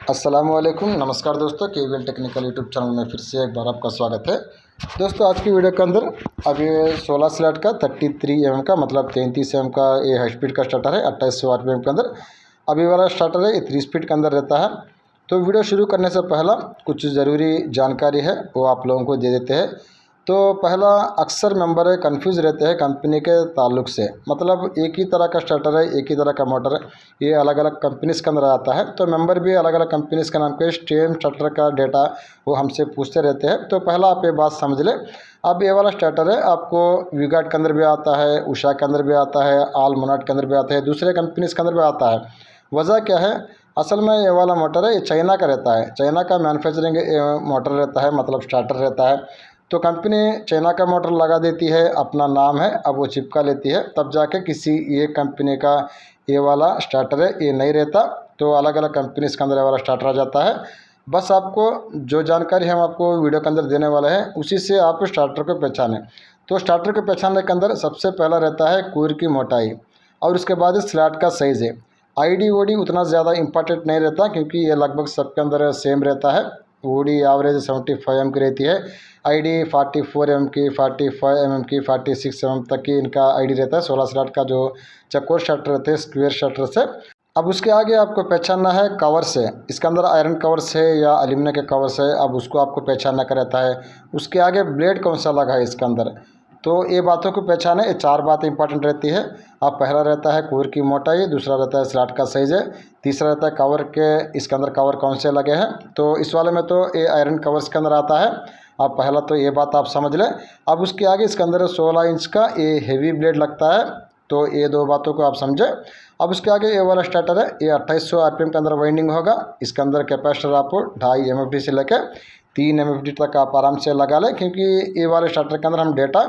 अस्सलामुअलैकुम, नमस्कार दोस्तों। केवीएल टेक्निकल यूट्यूब चैनल में फिर से एक बार आपका स्वागत है। दोस्तों आज की वीडियो के अंदर अब ये 16 स्लॉट का 33 एम का मतलब 33 एम का ये हाई स्पीड का स्टार्टर है 2800 आरपीएम के अंदर। अभी वाला स्टार्टर है ये 3 स्पीड के अंदर रहता है। तो वीडियो शुरू करने से पहला कुछ ज़रूरी जानकारी है वो आप लोगों को दे देते हैं। तो पहला, अक्सर मेंबर कंफ्यूज रहते हैं कंपनी के ताल्लुक से, मतलब एक ही तरह का स्टार्टर है, एक ही तरह का मोटर है, ये अलग अलग कंपनीज़ के अंदर आता है। तो मेंबर भी अलग अलग कंपनीज़ के नाम के सेम स्टार्टर का डेटा वो हमसे पूछते रहते हैं। तो पहला आप ये बात समझ लें, अब ये वाला स्टार्टर है आपको वीगार्ड के अंदर भी आता है, उषा के अंदर भी आता है, आल मोनाट के अंदर भी आता है, दूसरे कंपनीज़ के अंदर भी आता है। वजह क्या है? असल में ये वाला मोटर है ये चाइना का रहता है, चाइना का मैन्युफैक्चरिंग मोटर रहता है, मतलब स्टार्टर रहता है। तो कंपनी चाइना का मोटर लगा देती है, अपना नाम है, अब वो चिपका लेती है, तब जाके किसी ये कंपनी का ये वाला स्टार्टर है ये नहीं रहता। तो अलग अलग कंपनी के अंदर ये वाला स्टार्टर आ जाता है। बस आपको जो जानकारी हम आपको वीडियो के अंदर देने वाले हैं उसी से आप स्टार्टर को पहचानें। तो स्टार्टर को पहचानने के अंदर सबसे पहला रहता है कोर की मोटाई और उसके बाद स्लॉट का साइज़ है। आईडी ओडी उतना ज़्यादा इंपॉर्टेंट नहीं रहता क्योंकि ये लगभग सबके अंदर सेम रहता है। ओडी एवरेज 75 एम की रहती है, आईडी 44 एम की, 45 एम की, 46 एम तक की इनका आईडी रहता है 16 स्लॉट का जो चकोर शटर रहते हैं स्क्वेयर शटर से। अब उसके आगे आपको पहचानना है कवर से, इसके अंदर आयरन कवर्स है या एल्यूमिनियम के कवर्स है, अब उसको आपको पहचानना का रहता है। उसके आगे ब्लेड कौन सा लगा है इसके अंदर, तो ये बातों को पहचाने, ये 4 बातें इंपॉर्टेंट रहती है। अब पहला रहता है कोर की मोटाई, दूसरा रहता है स्लॉट का साइज़ है, तीसरा रहता है कवर के इसके अंदर कवर कौन से लगे हैं। तो इस वाले में तो ये आयरन कवर्स के अंदर आता है। अब पहला तो ये बात आप समझ लें। अब उसके आगे इसके अंदर 16 इंच का ये हेवी ब्लेड लगता है, तो ये 2 बातों को आप समझें। अब उसके आगे ये वाला स्टार्टर है ये 2800 आरपीएम के अंदर वाइंडिंग होगा। इसके अंदर कैपेसिटर आपको 2.5 एमएफडी से लेकर 3 एमएफडी तक आप आराम से लगा लें, क्योंकि ये वाले स्टार्टर के अंदर हम डेटा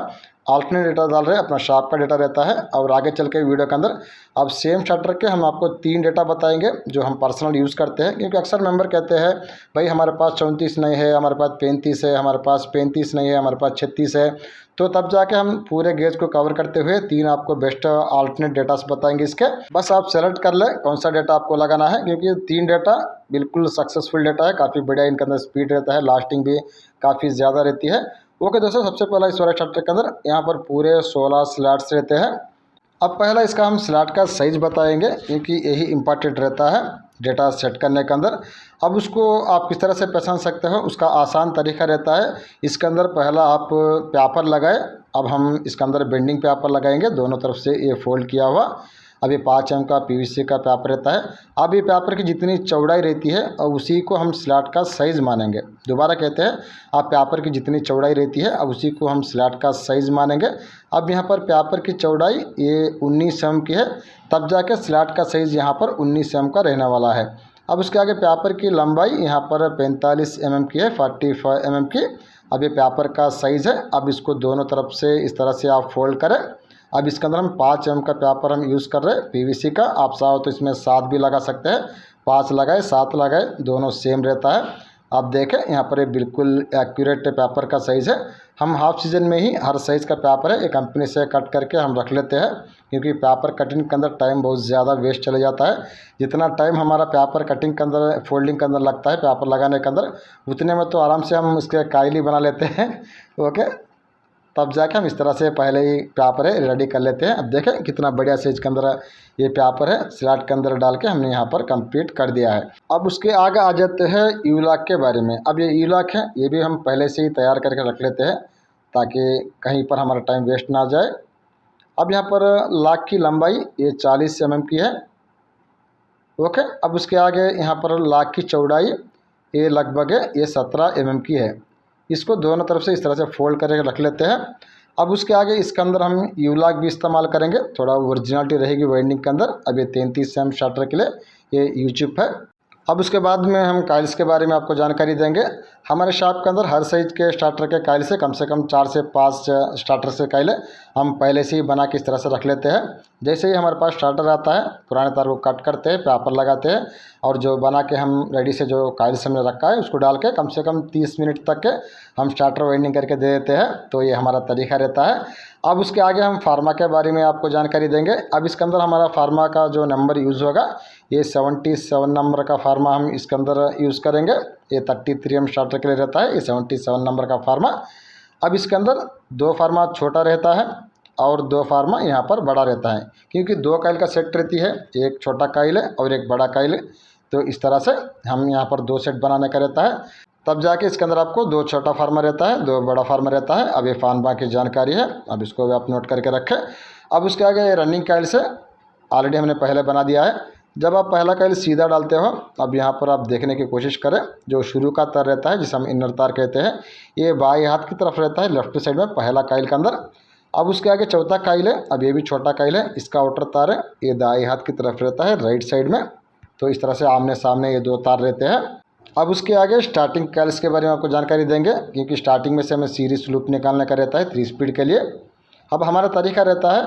अल्टरनेट डेटा डाल रहे हैं, अपना शार्प का डेटा रहता है। और आगे चल के वीडियो के अंदर अब सेम स्टार्टर के हम आपको 3 डेटा बताएंगे जो हम पर्सनल यूज़ करते हैं, क्योंकि अक्सर मेंबर कहते हैं भाई हमारे पास 34 नहीं है, हमारे पास 35 है, हमारे पास 35 नहीं है, हमारे पास 36 है। तो तब जाके हम पूरे गेज को कवर करते हुए 3 आपको बेस्ट अल्टरनेट डेटास बताएंगे इसके। बस आप सेलेक्ट कर लें कौन सा डेटा आपको लगाना है, क्योंकि 3 डेटा बिल्कुल सक्सेसफुल डेटा है, काफ़ी बढ़िया इनके अंदर स्पीड रहता है, लास्टिंग भी काफ़ी ज़्यादा रहती है। ओके दोस्तों, सबसे पहला इस वाले स्टार्टर के अंदर यहाँ पर पूरे 16 स्लॉट्स रहते हैं। अब पहला इसका हम स्लॉट का साइज़ बताएंगे, क्योंकि यही इंपॉर्टेंट रहता है डेटा सेट करने के अंदर। अब उसको आप किस तरह से पहचान सकते हो, उसका आसान तरीका रहता है। इसके अंदर पहला आप पेपर लगाए, अब हम इसके अंदर बेंडिंग पेपर लगाएंगे दोनों तरफ से ये फोल्ड किया हुआ। अब ये 5 एम का पीवीसी का पेपर रहता है। अब ये पेपर की जितनी चौड़ाई रहती है और उसी को हम स्लॉट का साइज़ मानेंगे। दोबारा कहते हैं, आप पेपर की जितनी चौड़ाई रहती है अब उसी को हम स्लॉट का साइज़ मानेंगे। अब यहाँ पर पेपर की चौड़ाई ये 19 एम की है, तब जाके स्लॉट का साइज़ यहाँ पर 19 एम का रहने वाला है। अब उसके आगे पेपर की लंबाई यहाँ पर 45 एम की है, 45 एम की। अब ये पेपर का साइज़ है। अब इसको दोनों तरफ से इस तरह से आप फोल्ड करें। अब इसके अंदर हम 5 एम का पेपर हम यूज़ कर रहे हैं पीवीसी का, आप चाहो तो इसमें 7 भी लगा सकते हैं। 5 लगाए 7 लगाए दोनों सेम रहता है। आप देखें यहाँ पर ये बिल्कुल एक्यूरेट पेपर का साइज़ है। हम हाफ सीजन में ही हर साइज़ का पेपर है ये कंपनी से कट करके हम रख लेते हैं, क्योंकि पेपर कटिंग के अंदर टाइम बहुत ज़्यादा वेस्ट चले जाता है। जितना टाइम हमारा पेपर कटिंग के अंदर फोल्डिंग के अंदर लगता है पेपर लगाने के अंदर, उतने में तो आराम से हम इसके काइली बना लेते हैं। ओके, तब जाके हम इस तरह से पहले ही पेपर है रेडी कर लेते हैं। अब देखें कितना बढ़िया साइज के अंदर ये पेपर है स्लॉट के अंदर डाल के हमने यहाँ पर कंप्लीट कर दिया है। अब उसके आगे आ जाते हैं यू लॉक के बारे में। अब ये यू लॉक है ये भी हम पहले से ही तैयार करके रख लेते हैं ताकि कहीं पर हमारा टाइम वेस्ट ना जाए। अब यहाँ पर लॉक की लंबाई ये 40 एम की है। ओके, अब उसके आगे यहाँ पर लॉक की चौड़ाई ये लगभग है ये 17 एम की है। इसको दोनों तरफ से इस तरह से फोल्ड करके रख लेते हैं। अब उसके आगे इसके अंदर हम यू लॉक भी इस्तेमाल करेंगे, थोड़ा ओरिजिनलिटी रहेगी वाइंडिंग के अंदर। अब ये 33 एम स्टार्टर के लिए ये यू चिप है। अब उसके बाद में हम काइल्स के बारे में आपको जानकारी देंगे। हमारे शॉप के अंदर हर साइज के स्टार्टर के काइल से कम 4 से 5 स्टार्टर से काइल हम पहले से ही बना के इस तरह से रख लेते हैं। जैसे ही हमारे पास स्टार्टर आता है पुराने तार को कट करते हैं, पेपर लगाते हैं और जो बना के हम रेडी से जो काइल्स हमने रखा है उसको डाल के कम से कम 30 मिनट तक के हम स्टार्टर वाइंडिंग करके दे देते हैं। तो ये हमारा तरीका रहता है। अब उसके आगे हम फार्मा के बारे में आपको जानकारी देंगे। अब इसके अंदर हमारा फार्मा का जो नंबर यूज़ होगा ये 77 नंबर का फार्मा हम इसके अंदर यूज़ करेंगे। ये 33 स्टार्टर के लिए रहता है, ये 77 नंबर का फार्मा। अब इसके अंदर 2 फार्मा छोटा रहता है और 2 फार्मा यहाँ पर बड़ा रहता है, क्योंकि 2 काइल का सेट रहती है, एक छोटा काइल है और एक बड़ा काइल है। तो इस तरह से हम यहाँ पर 2 सेट बनाने का रहता है, तब जाके इसके अंदर आपको 2 छोटा फार्मा रहता है, 2 बड़ा फार्मा रहता है। अब ये फार्मा की जानकारी है, अब इसको भी आप नोट करके रखें। अब उसके आगे रनिंग काइल से ऑलरेडी हमने पहले बना दिया है। जब आप पहला काइल सीधा डालते हो, अब यहाँ पर आप देखने की कोशिश करें, जो शुरू का तार रहता है जिसे हम इनर तार कहते हैं, ये बाएं हाथ की तरफ रहता है, लेफ्ट साइड में पहला काइल के अंदर। अब उसके आगे चौथा काइल है, अब ये भी छोटा काइल है, इसका आउटर तार है, ये दाएं हाथ की तरफ रहता है, राइट साइड में। तो इस तरह से आमने सामने ये 2 तार रहते हैं। अब उसके आगे स्टार्टिंग काइल्स के बारे में आपको जानकारी देंगे, क्योंकि स्टार्टिंग में से हमें सीरीज लूप निकालने का रहता है 3 स्पीड के लिए। अब हमारा तरीका रहता है,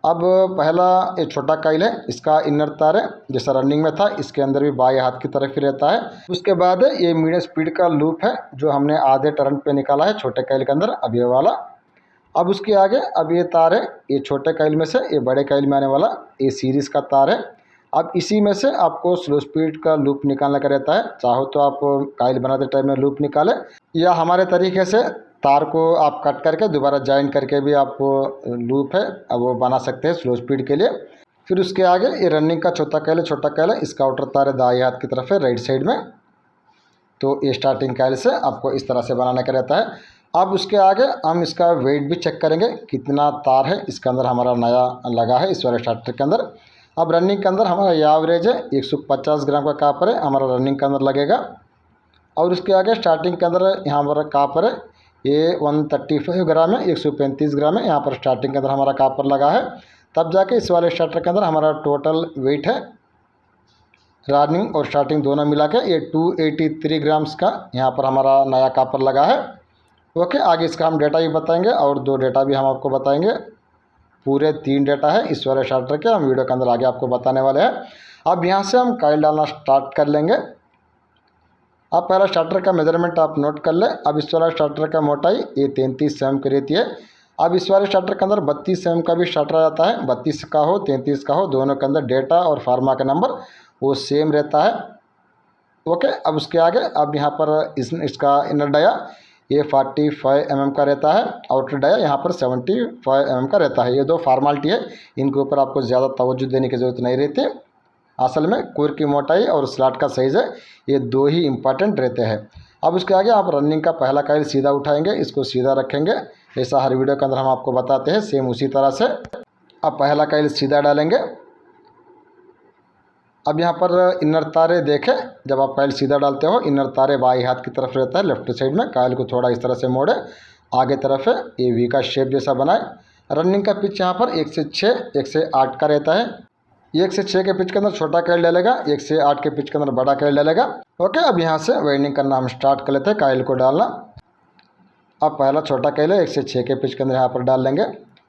अब पहला ये छोटा काइल है, इसका इनर तार है जैसा रनिंग में था, इसके अंदर भी बाएं हाथ की तरफ ही रहता है। उसके बाद ये मीडियम स्पीड का लूप है जो हमने आधे टर्न पे निकाला है छोटे काइल के अंदर, अब ये वाला। अब उसके आगे अब ये तार है, ये छोटे काइल में से ये बड़े काइल में आने वाला ये सीरीज़ का तार है। अब इसी में से आपको स्लो स्पीड का लूप निकालना का रहता है। चाहो तो आप काइल बनाते टाइम में लूप निकालें, या हमारे तरीके से तार को आप कट करके दोबारा जॉइन करके भी आप लूप है अब वो बना सकते हैं स्लो स्पीड के लिए। फिर उसके आगे ये रनिंग का छोटा काइल है, छोटा काइल है, इसका आउटर तार है दाएं हाथ की तरफ है, राइट साइड में। तो ये स्टार्टिंग काइल से आपको इस तरह से बनाने का रहता है। अब उसके आगे हम इसका वेट भी चेक करेंगे, कितना तार है इसके अंदर हमारा नया लगा है इस वाले स्टार्टर के अंदर। अब रनिंग के अंदर हमारा ये एवरेज है 150 ग्राम का कापर है हमारा रनिंग के अंदर लगेगा। और उसके आगे स्टार्टिंग के अंदर यहाँ पर कापर है, ये 135 ग्राम है, 135 ग्राम है, यहाँ पर स्टार्टिंग के अंदर हमारा कापर लगा है। तब जाके इस वाले स्टार्टर के अंदर हमारा टोटल वेट है रनिंग और स्टार्टिंग दोनों मिला के ये 283 ग्राम्स का यहाँ पर हमारा नया कापर लगा है। ओके, आगे इसका हम डेटा भी बताएंगे और 2 डेटा भी हम आपको बताएंगे। पूरे 3 डेटा है इस वाले स्टार्टर के, हम वीडियो के अंदर आगे आपको बताने वाले हैं। अब यहाँ से हम काइल डालना स्टार्ट कर लेंगे। अब पहला स्टार्टर का मेजरमेंट आप नोट कर ले। अब इस वाला स्टार्टर का मोटाई ये 33 एम की रहती है। अब इस वाले स्टार्टर के अंदर 32 एम का भी स्टार्टर आता है, 32 का हो 33 का हो, दोनों के अंदर डेटा और फार्मा का नंबर वो सेम रहता है। ओके, अब उसके आगे अब यहाँ पर इसका इनर डाया ये 45 mm का रहता है, आउटर डाया यहाँ पर 75 mm का रहता है। ये 2 फॉर्मालिटी है, इनके ऊपर आपको ज़्यादा तवज्जो देने की ज़रूरत नहीं रहती। असल में कोर की मोटाई और स्लॉट का साइज़ है, ये 2 ही इम्पॉर्टेंट रहते हैं। अब उसके आगे आप रनिंग का पहला काइल सीधा उठाएंगे, इसको सीधा रखेंगे, ऐसा हर वीडियो के अंदर हम आपको बताते हैं। सेम उसी तरह से अब पहला काइल सीधा डालेंगे। अब यहाँ पर इनर तारे देखें, जब आप काइल सीधा डालते हो इनर तारे बाएं हाथ की तरफ रहता है, लेफ्ट साइड में। काइल को थोड़ा इस तरह से मोड़े, आगे तरफ है, ये वी का शेप जैसा बनाए। रनिंग का पिच यहाँ पर 1 से 6, 1 से 8 का रहता है। 1 से 6 के पिच के अंदर छोटा काइल डालेगा, 1 से 8 के पिच के अंदर बड़ा काइल डालेगा। ओके, अब यहाँ से वाइंडिंग करना हम स्टार्ट कर लेते हैं, काइल को डालना। अब पहला छोटा काइल है 1 से 6 के पिच के अंदर यहाँ पर डाल लेंगे।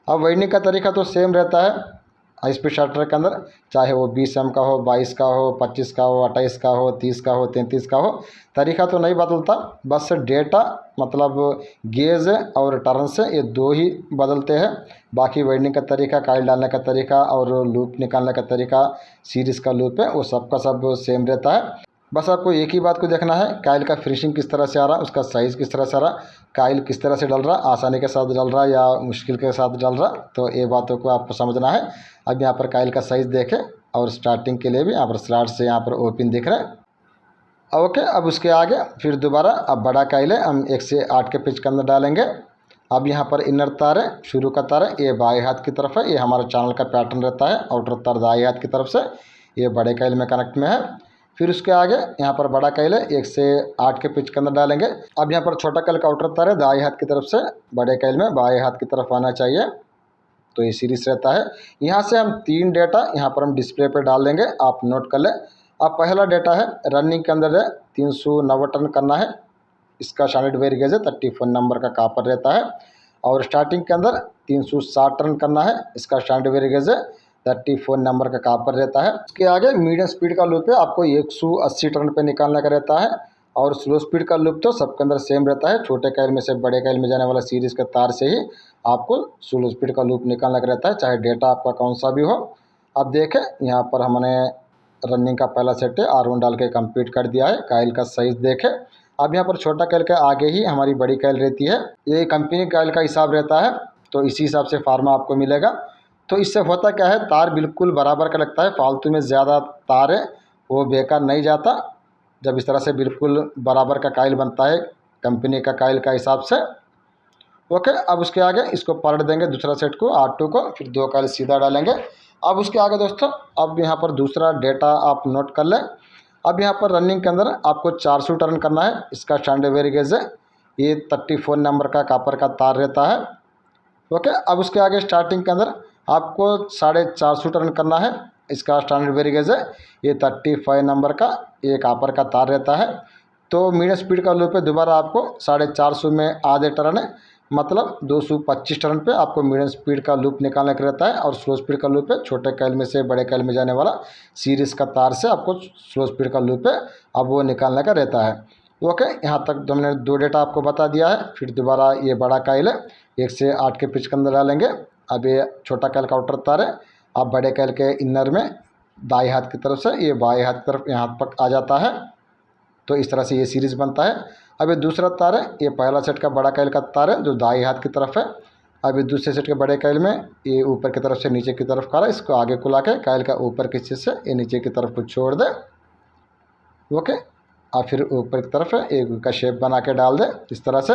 अब वाइंडिंग का तरीका तो सेम रहता है हाई स्पीड स्टार्टर के अंदर, चाहे वो 20 एम का हो, 22 का हो, 25 का हो, 28 का हो, 30 का हो, 33 का हो, तरीका तो नहीं बदलता। बस डेटा मतलब गेज और टर्न से ये 2 ही बदलते हैं। बाकी वाइंडिंग का तरीका, काइल डालने का तरीका और लूप निकालने का तरीका, सीरीज़ का लूप है, वो सबका सब सेम रहता है। बस आपको एक ही बात को देखना है, काइल का फिनिशिंग किस तरह से आ रहा, उसका साइज़ किस तरह से आ रहा, काइल किस तरह से डल रहा, आसानी के साथ डल रहा या मुश्किल के साथ डल रहा। तो ये बातों को आपको समझना है। अब यहाँ पर काइल का साइज़ देखें और स्टार्टिंग के लिए भी यहाँ पर स्लॉट से यहाँ पर ओपन दिख रहा है। ओके, अब उसके आगे फिर दोबारा अब बड़ा काइल है, हम 1 से 8 के पिच के अंदर डालेंगे। अब यहाँ पर इनर तार है, शुरू का तार है, ये बाएं हाथ की तरफ है, ये हमारा चैनल का पैटर्न रहता है। आउटर तार दाएं हाथ की तरफ से, ये बड़े काइल में कनेक्ट में है। फिर उसके आगे यहाँ पर बड़ा काइल है, 1 से 8 के पिच के अंदर डालेंगे। अब यहाँ पर छोटा काइल का आउटर तार है दाएं हाथ की तरफ से, बड़े काइल में बाएं हाथ की तरफ आना चाहिए। तो ये सीरीज रहता है। यहाँ से हम 3 डेटा यहाँ पर हम डिस्प्ले पे डाल देंगे, आप नोट कर लें। अब पहला डेटा है रनिंग के अंदर है 390 टन करना है, इसका स्टैंडर्ड वेयर गेज है, 34 नंबर का कापर रहता है। और स्टार्टिंग के अंदर 360 टन करना है, इसका स्टैंडर्ड वेयर गेज है, 34 नंबर का कापर रहता है। उसके आगे मीडियम स्पीड का लूप है, आपको 180 टन पे निकालने का रहता है। और स्लो स्पीड का लूप तो सबके अंदर सेम रहता है, छोटे काइल में से बड़े काइल में जाने वाला सीरीज़ के तार से ही आपको स्लो स्पीड का लूप निकालना का रहता है, चाहे डेटा आपका कौन सा भी हो। अब देखें यहाँ पर हमने रनिंग का पहला सेट है R1 डाल के कंप्लीट कर दिया है। काइल का साइज़ देखें। अब यहाँ पर छोटा काइल के आगे ही हमारी बड़ी काइल रहती है। ये कंपनी काइल का हिसाब रहता है, तो इसी हिसाब से फार्मा आपको मिलेगा। तो इससे होता क्या है, तार बिल्कुल बराबर का लगता है। फालतू में ज़्यादा तार है वो बेकार नहीं जाता जब इस तरह से बिल्कुल बराबर का काइल बनता है कंपनी का काइल का हिसाब से। ओके, अब उसके आगे इसको पलट देंगे दूसरा सेट को R2 को, फिर 2 काइल सीधा डालेंगे। अब उसके आगे दोस्तों अब यहाँ पर दूसरा डेटा आप नोट कर लें। अब यहाँ पर रनिंग के अंदर आपको 400 टर्न करना है। इसका स्टैंडर्ड वेरी गेज है, ये 34 नंबर का कापर का तार रहता है। ओके, अब उसके आगे स्टार्टिंग के अंदर आपको 450 टर्न करना है। इसका स्टैंडर्ड वेरी गेज है, ये 35 नंबर का ये कापर का तार रहता है। तो मीडियम स्पीड का लूप है, दोबारा आपको 450 में आधे टर्न है, मतलब 225 टर्न पे आपको मीडियम स्पीड का लूप निकालने का रहता है। और स्लो स्पीड का लूप है, छोटे काइल में से बड़े काइल में जाने वाला सीरीज़ का तार से आपको स्लो स्पीड का लूप है, अब वो निकालने का रहता है। ओके, यहाँ तक तो हमने 2 डेटा आपको बता दिया है। फिर दोबारा ये बड़ा काइल है, 1 से 8 के पिच के अंदर डालेंगे। अब ये छोटा काइल का आउटर तार है, अब बड़े काइल के इनर में दाएं हाथ की तरफ से ये बाएं हाथ की तरफ यहाँ तक आ जाता है। तो इस तरह से ये सीरीज़ बनता है। अब ये दूसरा तार है, ये पहला सेट का बड़ा काइल का तार है जो दाएं हाथ की तरफ है। अब ये दूसरे सेट के बड़े काइल में ये ऊपर की तरफ से नीचे की तरफ का, इसको आगे को ला के काइल का ऊपर के हिस्से से ये नीचे की तरफ को छोड़ दे। ओके, अब फिर ऊपर की तरफ है एक का शेप बना के डाल दे इस तरह से।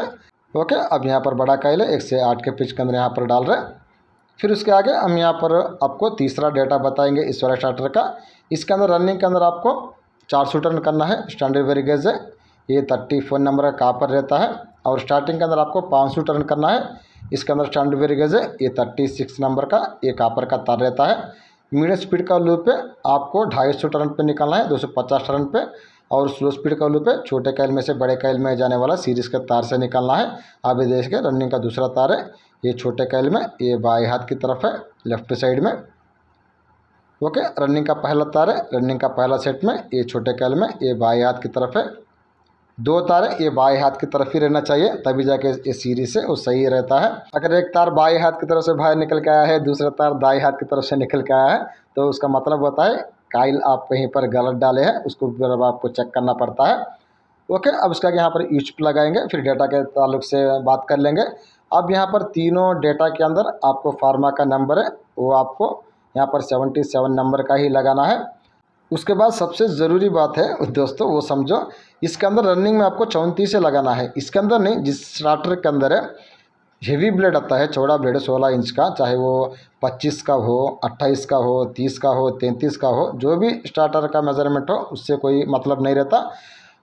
ओके, अब यहाँ पर बड़ा काइल है, 1 से 8 के पिच के अंदर यहाँ पर डाल रहे। फिर उसके आगे हम यहाँ पर आपको तीसरा डेटा बताएंगे इस वाला स्टार्टर का। इसके अंदर रनिंग के अंदर आपको 400 टर्न करना है। स्टैंडर्ड वेरी गेज है, ये 34 नंबर का कापर रहता है। और स्टार्टिंग के अंदर आपको 500 टर्न करना है। इसके अंदर स्टैंडर्ड वेरी गेज है, ये 36 नंबर का ये कापर का तार रहता है। मीडियम स्पीड का लूप है, आपको 250 टर्न पे निकालना है, 250 टर्न पे। और स्लो स्पीड का लूप है, छोटे काइल में से बड़े काइल में जाने वाला सीरीज़ के तार से निकालना है। आप ये देखिए रनिंग का दूसरा तार है, ये छोटे काइल में ये बाएं हाथ की तरफ है लेफ्ट साइड में। ओके, रनिंग का पहला तार है, रनिंग का पहला सेट में ये छोटे काइल में ये बाएं हाथ की तरफ है। 2 तार है, ये बाएं हाथ की तरफ ही रहना चाहिए, तभी जाके ये सीरीज से वो सही रहता है। अगर एक तार बाएं हाथ की तरफ से बाहर निकल के आया है, दूसरा तार दाएं हाथ की तरफ से निकल के आया है, तो उसका मतलब होता है काइल आप कहीं पर गलत डाले हैं, उसको फिर आपको चेक करना पड़ता है। ओके, अब उसका यहाँ पर यूज लगाएंगे, फिर डेटा के ताल्लुक से बात कर लेंगे। अब यहाँ पर तीनों डेटा के अंदर आपको फार्मा का नंबर है, वो आपको यहाँ पर 77 नंबर का ही लगाना है। उसके बाद सबसे ज़रूरी बात है दोस्तों, वो समझो, इसके अंदर रनिंग में आपको 34 से लगाना है। इसके अंदर नहीं, जिस स्टार्टर के अंदर है हेवी ब्लेड आता है, चौड़ा ब्लेड है 16 इंच का, चाहे वो 25 का हो, 28 का हो, 30 का हो, 33 का हो, जो भी स्टार्टर का मेजरमेंट हो उससे कोई मतलब नहीं रहता।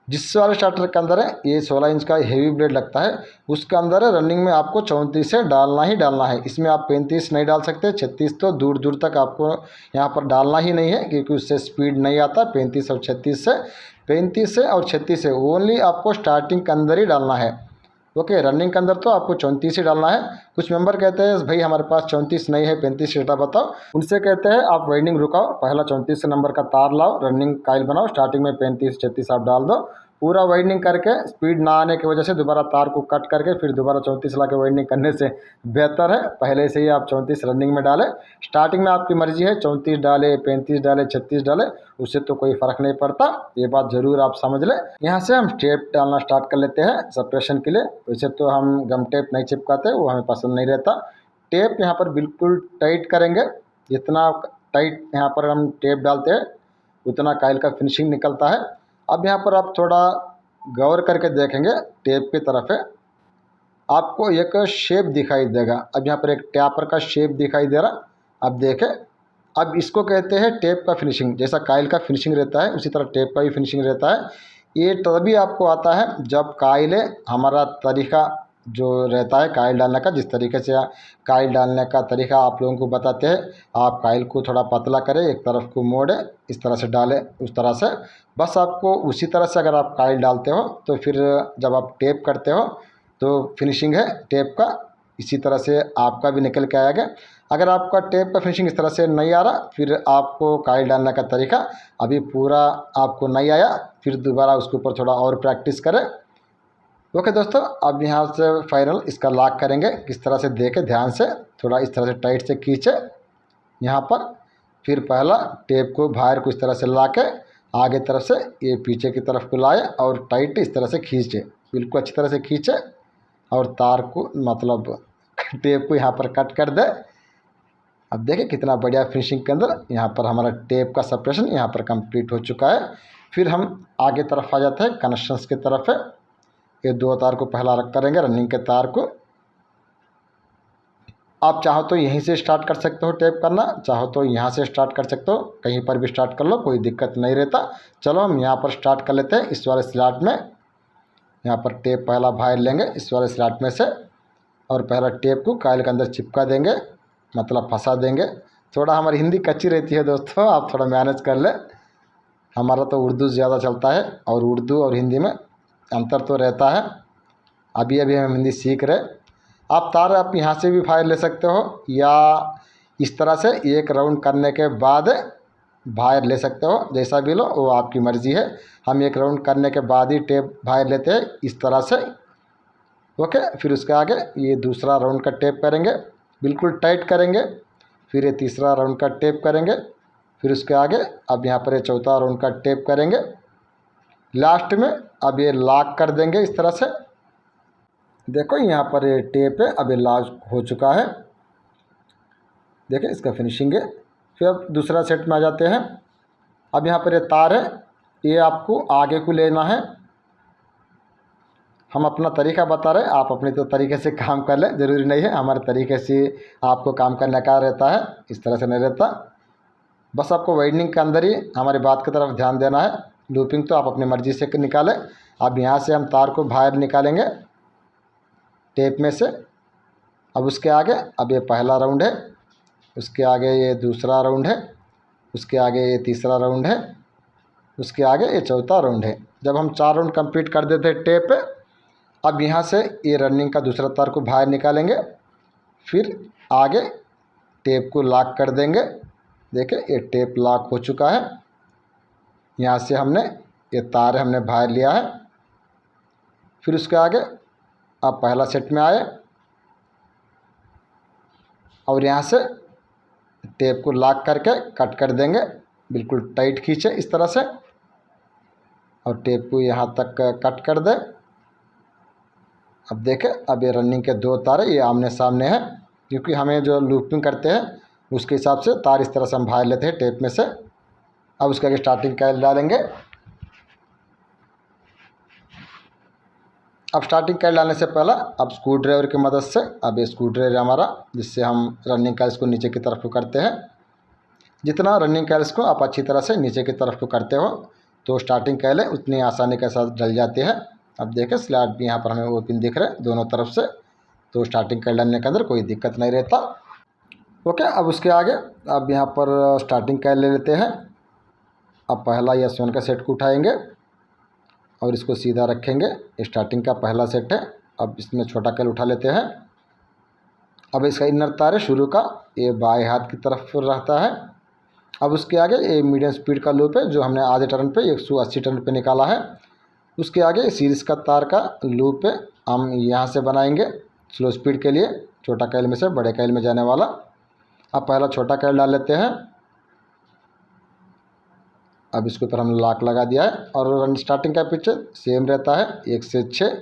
जिस वाले स्टार्टर के अंदर है ये 16 इंच का हेवी ब्लेड लगता है, उसके अंदर है रनिंग में आपको 34 से डालना ही डालना है। इसमें आप 35 नहीं डाल सकते, 36 तो दूर दूर तक आपको यहाँ पर डालना ही नहीं है, क्योंकि उससे स्पीड नहीं आता। 35 और 36 से ओनली आपको स्टार्टिंग के अंदर ही डालना है। ओके, रनिंग के अंदर तो आपको 34 ही डालना है। कुछ मेंबर कहते हैं भाई हमारे पास 34 नहीं है, 35 डेटा बताओ। उनसे कहते हैं आप वाइंडिंग रुकाओ, पहला 34 नंबर का तार लाओ, रनिंग काइल बनाओ, स्टार्टिंग में 35 36 आप डाल दो। पूरा वाइंडिंग करके स्पीड ना आने की वजह से दोबारा तार को कट करके फिर दोबारा 34 ला के वाइंडिंग करने से बेहतर है पहले से ही आप 34 रनिंग में डालें। स्टार्टिंग में आपकी मर्जी है 34 डाले, 35 डाले, 36 डाले, उससे तो कोई फ़र्क नहीं पड़ता। ये बात ज़रूर आप समझ लें। यहाँ से हम टेप डालना स्टार्ट कर लेते हैं सेपरेशन के लिए। वैसे तो हम गम टेप नहीं चिपकाते, वो हमें पसंद नहीं रहता। टेप यहाँ पर बिल्कुल टाइट करेंगे, जितना टाइट यहाँ पर हम टेप डालते हैं उतना काइल का फिनिशिंग निकलता है। अब यहाँ पर आप थोड़ा गौर करके देखेंगे, टेप की तरफ है आपको एक शेप दिखाई देगा। अब यहाँ पर एक टैपर का शेप दिखाई दे रहा, अब देखें। अब इसको कहते हैं टेप का फिनिशिंग। जैसा काइल का फिनिशिंग रहता है उसी तरह टेप का भी फिनिशिंग रहता है। ये तभी आपको आता है जब काइल हमारा तरीका जो रहता है काइल डालने का, जिस तरीके से काइल डालने का तरीका आप लोगों को बताते हैं, आप काइल को थोड़ा पतला करें, एक तरफ को मोड़े, इस तरह से डालें, उस तरह से बस आपको उसी तरह से अगर आप काइल डालते हो तो फिर जब आप टेप करते हो तो फिनिशिंग है टेप का इसी तरह से आपका भी निकल के आएगा। अगर आपका टेप का फिनिशिंग इस तरह से नहीं आ रहा, फिर आपको काइल डालने का तरीका अभी पूरा आपको नहीं आया, फिर दोबारा उसके ऊपर थोड़ा और प्रैक्टिस करें। ओके दोस्तों, अब यहाँ से फाइनल इसका लॉक करेंगे। किस तरह से देखें ध्यान से, थोड़ा इस तरह से टाइट से खींचे यहाँ पर। फिर पहला टेप को बाहर को इस तरह से ला के आगे तरफ से ये पीछे की तरफ को लाए और टाइट इस तरह से खींचे, बिल्कुल अच्छी तरह से खींचे और तार को मतलब टेप को यहाँ पर कट कर दे। अब देखिए कितना बढ़िया फिनिशिंग के अंदर यहाँ पर हमारा टेप का सेपरेशन यहाँ पर कंप्लीट हो चुका है। फिर हम आगे तरफ आ जाते हैं, कनेक्शंस की तरफ है। ये दो तार को पहला रख करेंगे, रनिंग के तार को। आप चाहो तो यहीं से स्टार्ट कर सकते हो टेप करना, चाहो तो यहाँ से स्टार्ट कर सकते हो, कहीं पर भी स्टार्ट कर लो, कोई दिक्कत नहीं रहता। चलो हम यहाँ पर स्टार्ट कर लेते हैं इस वाले स्लॉट में। यहाँ पर टेप पहला बाहर लेंगे इस वाले स्लॉट में से और पहला टेप को कॉइल के अंदर चिपका देंगे, मतलब फंसा देंगे। थोड़ा हमारी हिंदी कच्ची रहती है दोस्तों, आप थोड़ा मैनेज कर ले। हमारा तो उर्दू ज़्यादा चलता है और उर्दू और हिंदी में अंतर तो रहता है। अभी अभी हम हिंदी सीख रहे। आप तार आप यहाँ से भी फायर ले सकते हो या इस तरह से एक राउंड करने के बाद बाहर ले सकते हो, जैसा भी लो वो आपकी मर्ज़ी है। हम एक राउंड करने के बाद ही टेप बाहर लेते हैं इस तरह से। ओके, फिर उसके आगे ये दूसरा राउंड का टेप करेंगे, बिल्कुल टाइट करेंगे। फिर ये तीसरा राउंड का टेप करेंगे। फिर उसके आगे अब यहाँ पर ये चौथा राउंड का टेप करेंगे। लास्ट में अब ये लॉक कर देंगे इस तरह से। देखो यहाँ पर ये टेप है, अब ये लॉक हो चुका है। देखिए इसका फिनिशिंग है। फिर अब दूसरा सेट में आ जाते हैं। अब यहाँ पर ये तार है, ये आपको आगे को लेना है। हम अपना तरीका बता रहे हैं, आप अपने तो तरीके से काम कर लें, ज़रूरी नहीं है हमारे तरीके से आपको काम करने का रहता है, इस तरह से नहीं रहता। बस आपको वाइंडिंग के अंदर ही हमारी बात की तरफ ध्यान देना है। लूपिंग तो आप अपनी मर्ज़ी से निकालें। अब यहाँ से हम तार को बाहर निकालेंगे टेप में से। अब उसके आगे अब ये पहला राउंड है, उसके आगे ये दूसरा राउंड है, उसके आगे ये तीसरा राउंड है, उसके आगे ये चौथा राउंड है। जब हम 4 राउंड कंप्लीट कर देते हैं टेप पे, अब यहाँ से ये रनिंग का दूसरा तार को बाहर निकालेंगे। फिर आगे टेप को लॉक कर देंगे। देखिए ये टेप लॉक हो चुका है। यहाँ से हमने ये तार हमने बाहर लिया है। फिर उसके आगे आप पहला सेट में आए और यहाँ से टेप को लॉक करके कट कर देंगे, बिल्कुल टाइट खींचे इस तरह से और टेप को यहाँ तक कट कर दे। अब देखें, अब ये रनिंग के 2 तार ये आमने सामने हैं, क्योंकि हमें जो लूपिंग करते हैं उसके हिसाब से तार इस तरह से हम बाहर लेते हैं टेप में से। अब उसके आगे स्टार्टिंग कॉइल डालेंगे। अब स्टार्टिंग कॉइल डालने से पहला अब स्क्रू ड्राइवर की मदद से, अब ये स्क्रू ड्राइवर हमारा जिससे हम रनिंग कॉइल्स को नीचे की तरफ को करते हैं। जितना रनिंग कॉइल्स को आप अच्छी तरह से नीचे की तरफ को करते हो तो स्टार्टिंग कॉइल है उतनी आसानी के साथ डल जाती है। अब देखें स्लॉट भी यहाँ पर हमें ओपन दिख रहे हैं दोनों तरफ से, तो स्टार्टिंग कॉइल डालने के अंदर कोई दिक्कत नहीं रहता। ओके, अब उसके आगे अब यहाँ पर स्टार्टिंग कॉइल ले लेते हैं। अब पहला S1 का सेट को उठाएंगे और इसको सीधा रखेंगे। स्टार्टिंग का पहला सेट है। अब इसमें छोटा कॉइल उठा लेते हैं। अब इसका इनर तार है शुरू का, ये बाएं हाथ की तरफ रहता है। अब उसके आगे ये मीडियम स्पीड का लूप है जो हमने आधे टर्न पे 180 टर्न पे निकाला है। उसके आगे सीरीज़ का तार का लूप है, हम यहाँ से बनाएंगे स्लो स्पीड के लिए, छोटा कॉइल में से बड़े कॉइल में जाने वाला। अब पहला छोटा कॉइल डाल लेते हैं। अब इसके ऊपर हम लॉक लगा दिया है और रन स्टार्टिंग का पिच सेम रहता है, 1 से 6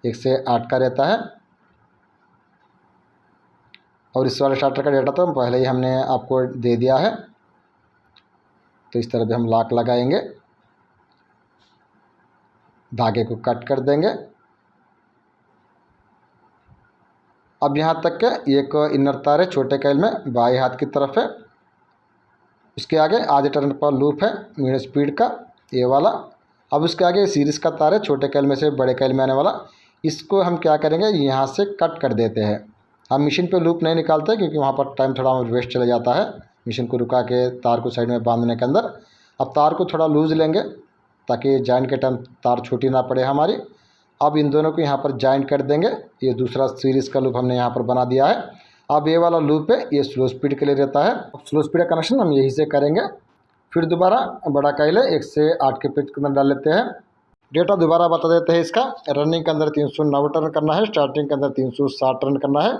1 से 8 का रहता है। और इस वाले स्टार्टर का डेटा तो पहले ही हमने आपको दे दिया है, तो इस तरह भी हम लॉक लगाएंगे, धागे को कट कर देंगे। अब यहाँ तक के एक इनर तार है छोटे कॉइल में बाएं हाथ की तरफ है। इसके आगे आधे टर्न पर लूप है मीडियम स्पीड का, ये वाला। अब उसके आगे सीरीज़ का तार है छोटे कॉइल में से बड़े कॉइल में आने वाला। इसको हम क्या करेंगे, यहाँ से कट कर देते हैं। हम मशीन पे लूप नहीं निकालते क्योंकि वहाँ पर टाइम थोड़ा वेस्ट चला जाता है मशीन को रुका के तार को साइड में बांधने के अंदर। अब तार को थोड़ा लूज़ लेंगे ताकि जॉइंट के टाइम तार छोटी ना पड़े हमारी। अब इन दोनों को यहाँ पर जॉइंट कर देंगे। ये दूसरा सीरीज़ का लूप हमने यहाँ पर बना दिया है। अब ये वाला लूप है ये स्लो स्पीड के लिए रहता है। स्लो स्पीड का कनेक्शन हम यहीं से करेंगे। फिर दोबारा बड़ा कॉइल है 1 से 8 के पिच के अंदर डाल लेते हैं। डेटा दोबारा बता देते हैं इसका। रनिंग के अंदर 309 टर्न करना है, स्टार्टिंग के अंदर 360 टर्न करना है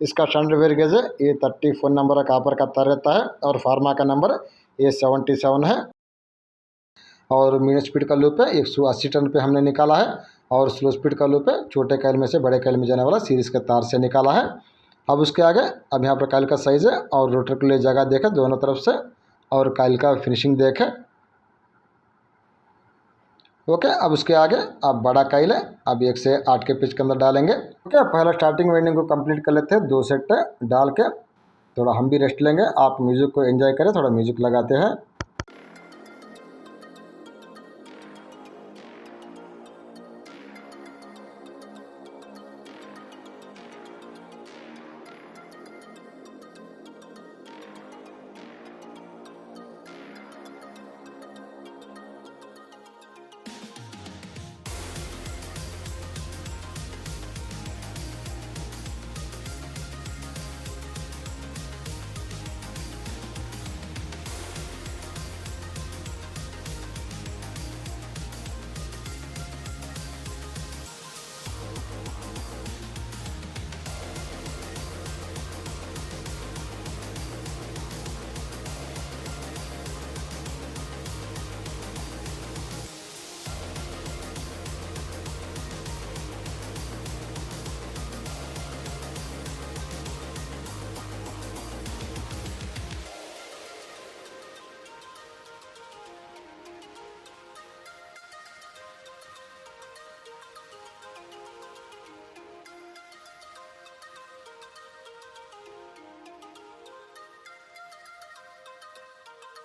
इसका स्टैंडर्ड वेयर गेज है A30, फ़ोन नंबर कापर का तार रहता है और फार्मा का नंबर A77 है। और मीन स्पीड का लूप है 180 टन पे हमने निकाला है। और स्लो स्पीड का लूप है छोटे कॉइल में से बड़े कॉइल में जाने वाला सीरीज़ के तार से निकाला है। अब उसके आगे अब यहाँ पर कॉइल का साइज़ है और रोटर के लिए जगह देखें दोनों तरफ से, और कॉइल का फिनिशिंग देखें। ओके, अब उसके आगे आप बड़ा कॉइल है अब 1 से 8 के पिच के अंदर डालेंगे। ओके, पहला स्टार्टिंग वाइंडिंग को कंप्लीट कर लेते हैं 2 सेट डाल के। थोड़ा हम भी रेस्ट लेंगे, आप म्यूज़िक को एंजॉय करें, थोड़ा म्यूज़िक लगाते हैं।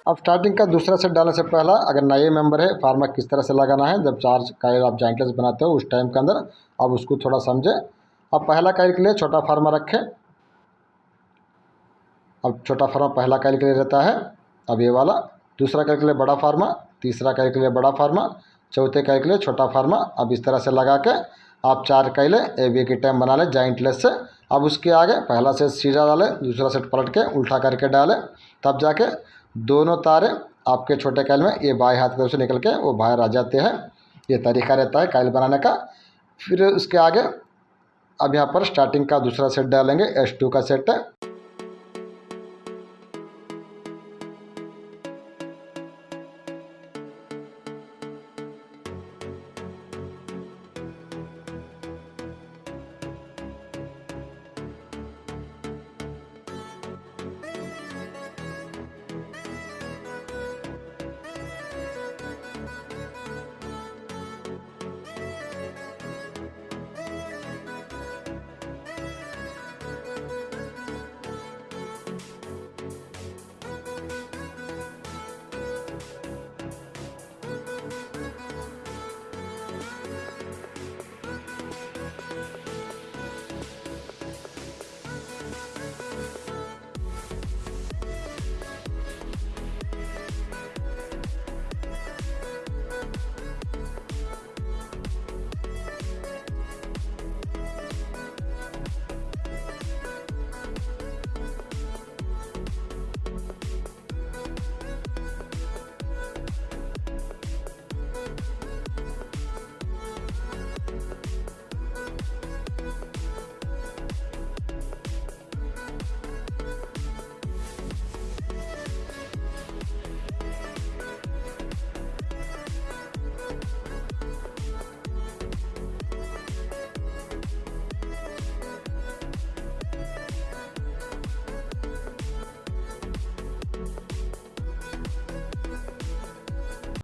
अब स्टार्टिंग का दूसरा सेट डालने से पहला अगर नए मेंबर है फार्मा किस तरह से लगाना है, जब चार्ज कॉइल आप जॉइंटलेस बनाते हो उस टाइम के अंदर अब उसको थोड़ा समझें। अब पहला कॉइल के लिए छोटा फार्मा रखें। अब छोटा फार्मा पहला कॉइल के लिए रहता है, अब ये वाला। दूसरा कॉइल के लिए बड़ा फार्मा, तीसरा कॉइल के लिए बड़ा फार्मा, चौथे कॉइल के लिए छोटा फार्मा। अब इस तरह से लगा के आप 4 कॉइलें एक ही टाइम बना लें जॉइंटलेस से। अब उसके आगे पहला सेट सीधा डालें, दूसरा सेट पलट के उल्टा करके डालें, तब जाके दोनों तारे आपके छोटे कॉइल में ये बाएं हाथ की तरफ से निकल के वो बाहर आ जाते हैं। ये तरीका रहता है कॉइल बनाने का। फिर उसके आगे अब यहाँ पर स्टार्टिंग का दूसरा सेट डालेंगे, S2 का सेट है।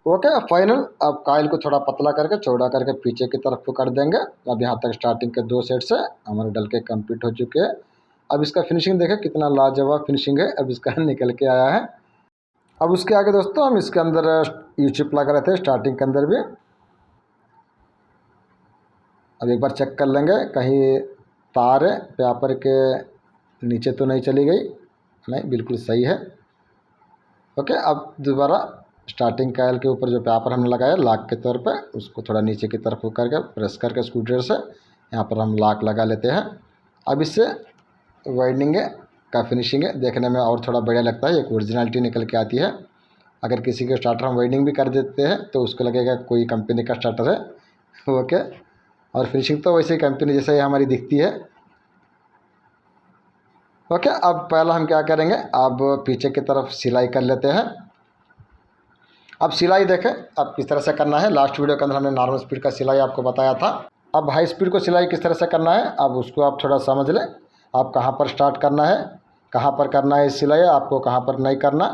ओके, फाइनल अब कॉइल को थोड़ा पतला करके चौड़ा करके पीछे की तरफ को कर देंगे। अब यहाँ तक स्टार्टिंग के 2 सेट से हमारे डल के कंप्लीट हो चुके हैं। अब इसका फिनिशिंग देखें कितना लाजवाब फिनिशिंग है, अब इसका निकल के आया है। अब उसके आगे दोस्तों हम इसके अंदर यू चिप लगा रहे थे स्टार्टिंग के अंदर भी। अब एक बार चेक कर लेंगे कहीं तार पेपर के नीचे तो नहीं चली गई, नहीं बिल्कुल सही है। ओके, अब दोबारा स्टार्टिंग कॉइल के ऊपर जो पेपर हमने लगाया लॉक के तौर पे उसको थोड़ा नीचे की तरफ करके प्रेस करके स्क्रूड्राइवर से यहाँ पर हम लॉक लगा लेते हैं। अब इससे वाइंडिंग का फिनिशिंग देखने में और थोड़ा बढ़िया लगता है, एक ओरिजिनलिटी निकल के आती है। अगर किसी के स्टार्टर हम वाइंडिंग भी कर देते हैं तो उसको लगेगा कोई कंपनी का स्टार्टर है। ओके, और फिनिशिंग तो वैसे ही कंपनी जैसे ही हमारी दिखती है। ओके, अब पहला हम क्या करेंगे, अब पीछे की तरफ सिलाई कर लेते हैं। अब सिलाई देखें अब किस तरह से करना है। लास्ट वीडियो के अंदर हमने नॉर्मल स्पीड का सिलाई आपको बताया था। अब हाई स्पीड को सिलाई किस तरह से करना है, अब उसको आप थोड़ा समझ लें। आप कहाँ पर स्टार्ट करना है, कहाँ पर करना है सिलाई, आपको कहाँ पर नहीं करना।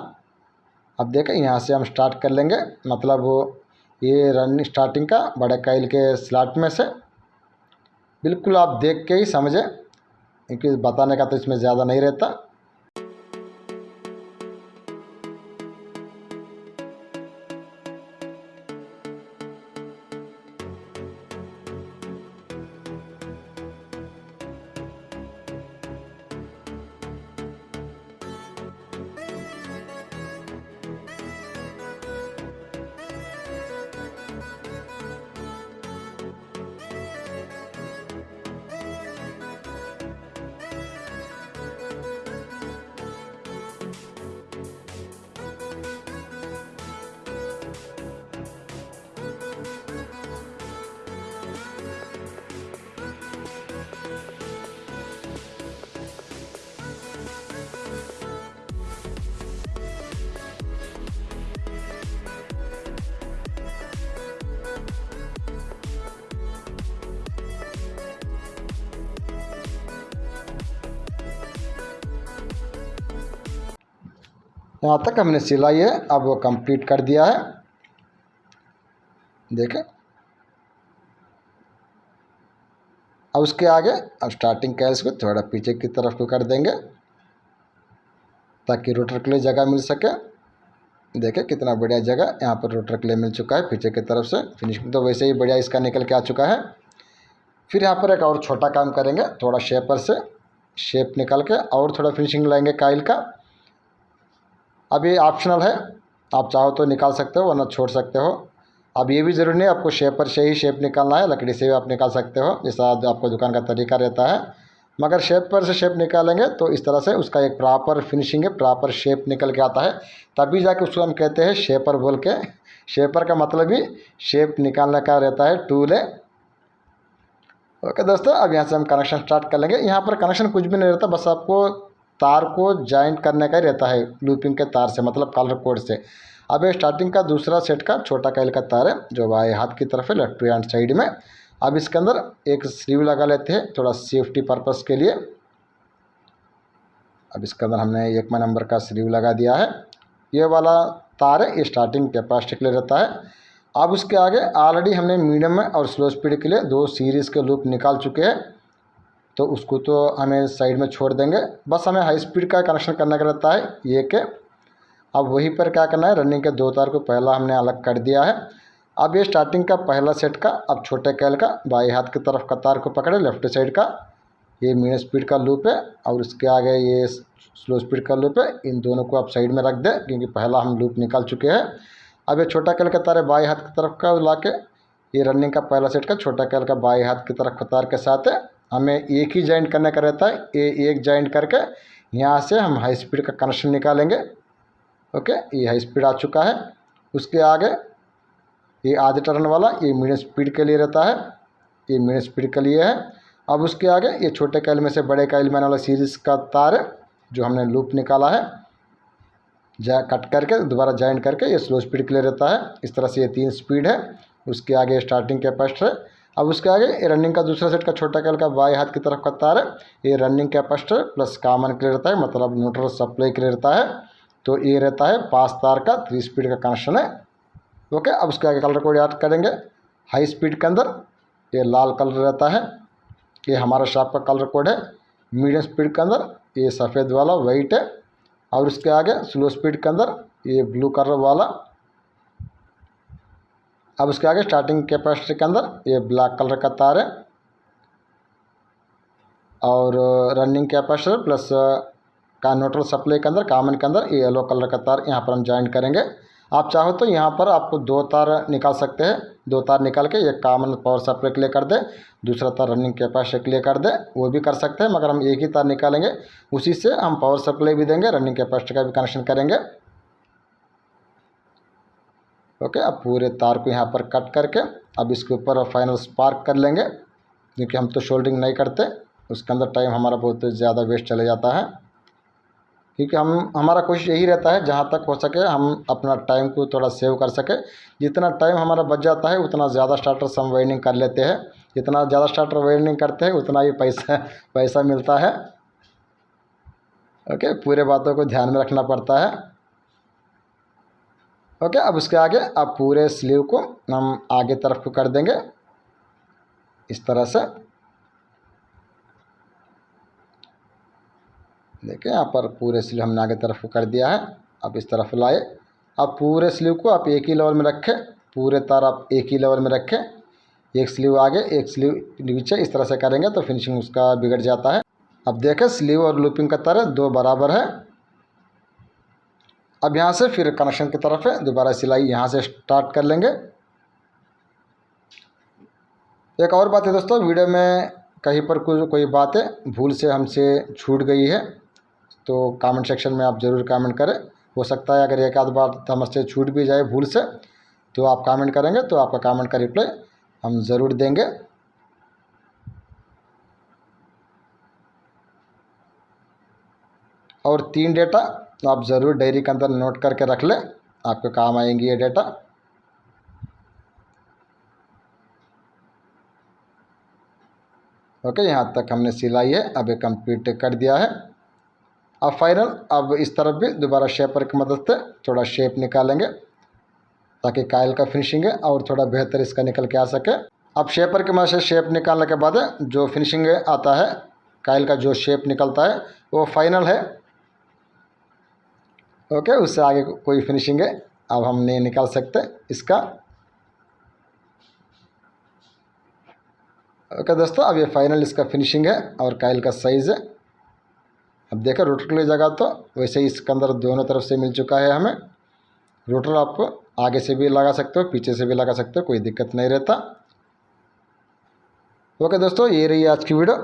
अब देखें यहाँ से हम स्टार्ट कर लेंगे, मतलब ये रन स्टार्टिंग का बड़े काइल के स्लॉट में से। बिल्कुल आप देख के ही समझें, क्योंकि बताने का तो इसमें ज़्यादा नहीं रहता। यहाँ तक हमने सिलाई है अब वो कंप्लीट कर दिया है। देखें, अब उसके आगे अब स्टार्टिंग कैल्स को थोड़ा पीछे की तरफ को कर देंगे ताकि रोटर के लिए जगह मिल सके। देखें कितना बढ़िया जगह यहाँ पर रोटर के लिए मिल चुका है पीछे की तरफ से। फिनिशिंग तो वैसे ही बढ़िया इसका निकल के आ चुका है। फिर यहाँ पर एक और छोटा काम करेंगे, थोड़ा शेपर से शेप निकाल के और थोड़ा फिनिशिंग लाएंगे काइल का। अब ये ऑप्शनल है, आप चाहो तो निकाल सकते हो वरना छोड़ सकते हो। अब ये भी ज़रूरी नहीं आपको शेपर से ही शेप निकालना है, लकड़ी से भी आप निकाल सकते हो, जैसा आपको दुकान का तरीका रहता है। मगर शेपर से शेप निकालेंगे तो इस तरह से उसका एक प्रॉपर फिनिशिंग है, प्रॉपर शेप निकल के आता है, तभी जाके उसको हम कहते हैं शेपर बोल के। शेपर का मतलब ही शेप निकालने का रहता है, टूल है। ओके दोस्तों, अब यहाँ से हम कनेक्शन स्टार्ट कर लेंगे। यहाँ पर कनेक्शन कुछ भी नहीं रहता, बस आपको तार को जॉइंट करने का ही रहता है लूपिंग के तार से, मतलब कलर कोड से। अब ये स्टार्टिंग का दूसरा सेट का छोटा काइल का तार है जो बाएं हाथ की तरफ है, लेफ्ट टू हैंड साइड में। अब इसके अंदर एक स्लीव लगा लेते हैं थोड़ा सेफ्टी पर्पस के लिए। अब इसके अंदर हमने 1 नंबर का स्लीव लगा दिया है। ये वाला तार है, ये स्टार्टिंग कैपेसिटी के लिए रहता है। अब उसके आगे ऑलरेडी हमने मीडियम में और स्लो स्पीड के लिए 2 सीरीज़ के लूप निकाल चुके हैं, तो उसको तो हमें साइड में छोड़ देंगे। बस हमें हाई स्पीड का कनेक्शन करने का रहता है ये के। अब वहीं पर क्या करना है, रनिंग के 2 तार को पहला हमने अलग कर दिया है। अब ये स्टार्टिंग का पहला सेट का अब छोटे कैल का बाएं हाथ की तरफ का तार को पकड़े, लेफ्ट साइड का ये मीडियम स्पीड का लूप है और उसके आगे ये स्लो स्पीड का लूप है। इन दोनों को आप साइड में रख दें क्योंकि पहला हम लूप निकाल चुके हैं। अब ये छोटा कैल का तार है बाएं हाथ की तरफ का ला के, ये रनिंग का पहला सेट का छोटा कैल का बाएं हाथ की तरफ का तार के साथ है हमें एक ही जॉइंट करने का रहता है। ये एक जॉइंट करके यहाँ से हम हाई स्पीड का कनेक्शन निकालेंगे। ओके, ये हाई स्पीड आ चुका है। उसके आगे ये आधे टर्न वाला ये मीडियम स्पीड के लिए रहता है, ये मीडियम स्पीड के लिए है। अब उसके आगे ये छोटे कैल में से बड़े कैल में वाला सीरीज़ का तार है जो हमने लूप निकाला है, कट करके दोबारा जॉइंट करके ये स्लो स्पीड के लिए रहता है। इस तरह से ये 3 स्पीड है। उसके आगे स्टार्टिंग कैपेसिटर है। अब उसके आगे ये रनिंग का दूसरा सेट का छोटा कैल का बाएं हाथ की तरफ का तार है, ये रनिंग कैपेसिटर प्लस कॉमन के लिए रहता है, मतलब न्यूट्रल सप्लाई के लिए रहता है। तो ये रहता है 5 तार का 3 स्पीड का कनेक्शन है। ओके, अब उसके आगे कलर कोड याद करेंगे। हाई स्पीड के अंदर ये लाल कलर रहता है, ये हमारा शॉप का कलर कोड है। मीडियम स्पीड के अंदर ये सफ़ेद वाला वाइट है और उसके आगे स्लो स्पीड के अंदर ये ब्लू कलर वाला। अब उसके आगे स्टार्टिंग कैपेसिटर के अंदर ये ब्लैक कलर का तार है और रनिंग कैपेसिटर प्लस का न्यूट्रल सप्लाई के अंदर कॉमन के अंदर ये येलो कलर का तार यहाँ पर हम जॉइंट करेंगे। आप चाहो तो यहाँ पर आपको 2 तार निकाल सकते हैं, 2 तार निकाल के एक कॉमन पावर सप्लाई के लिए कर दे, दूसरा तार रनिंग कैपेसिटर के लिए कर दे, वो भी कर सकते हैं। मगर हम एक ही तार निकालेंगे, उसी से हम पावर सप्लाई भी देंगे, रनिंग कैपेसिटर का भी कनेक्शन करेंगे। ओके, अब पूरे तार को यहाँ पर कट करके अब इसके ऊपर फाइनल स्पार्क कर लेंगे क्योंकि हम तो शोल्डरिंग नहीं करते। उसके अंदर टाइम हमारा बहुत ज़्यादा वेस्ट चले जाता है, क्योंकि हमारा कोशिश यही रहता है जहाँ तक हो सके हम अपना टाइम को थोड़ा सेव कर सके। जितना टाइम हमारा बच जाता है उतना ज़्यादा स्टार्टर्स हम वाइंडिंग कर लेते हैं। जितना ज़्यादा स्टार्टर वाइंडिंग करते हैं उतना ही पैसा मिलता है। ओके, पूरे बातों को ध्यान में रखना पड़ता है। ओके, अब उसके आगे अब पूरे स्लीव को हम आगे तरफ को कर देंगे इस तरह से। देखिए यहाँ पर पूरे स्लीव हमने आगे तरफ को कर दिया है। अब इस तरफ लाए, अब पूरे स्लीव को आप एक ही लेवल में रखें, पूरे तार आप एक ही लेवल में रखें, एक स्लीव आगे एक स्लीव नीचे, इस तरह से करेंगे तो फिनिशिंग उसका बिगड़ जाता है। अब देखें स्लीव और लूपिंग का तार दो बराबर है। अब यहाँ से फिर कनेक्शन की तरफ है, दोबारा सिलाई यहाँ से स्टार्ट कर लेंगे। एक और बात है दोस्तों, वीडियो में कहीं पर कोई बातें भूल से हमसे छूट गई है तो कमेंट सेक्शन में आप ज़रूर कमेंट करें। हो सकता है अगर एक आध बार हमसे छूट भी जाए भूल से तो आप कमेंट करेंगे तो आपका कमेंट का रिप्लाई हम ज़रूर देंगे। और 3 डेटा आप ज़रूर डायरी के अंदर नोट करके रख लें, आपके काम आएंगी ये डेटा। ओके, यहाँ तक हमने सिलाई है अब ये कंप्लीट कर दिया है। अब फाइनल, अब इस तरफ भी दोबारा शेपर की मदद से थोड़ा शेप निकालेंगे ताकि कायल का फिनिशिंग है और थोड़ा बेहतर इसका निकल के आ सके। अब शेपर की मदद से शेप निकालने के बाद जो फिनिशिंग आता है, कायल का जो शेप निकलता है वो फाइनल है। ओके, उससे आगे कोई फिनिशिंग है अब हम नहीं निकाल सकते इसका। ओके दोस्तों, अब ये फाइनल इसका फिनिशिंग है और कायल का साइज़ है। अब देखो रोटर के लिए जगह तो वैसे ही इसके अंदर दोनों तरफ से मिल चुका है हमें। रोटर आप आगे से भी लगा सकते हो, पीछे से भी लगा सकते हो, कोई दिक्कत नहीं रहता। ओके दोस्तों, ये रही आज की वीडियो।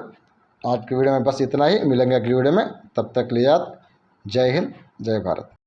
आज की वीडियो में बस इतना ही, मिलेंगे अगली वीडियो में, तब तक लिए आप जय हिंद जय भारत।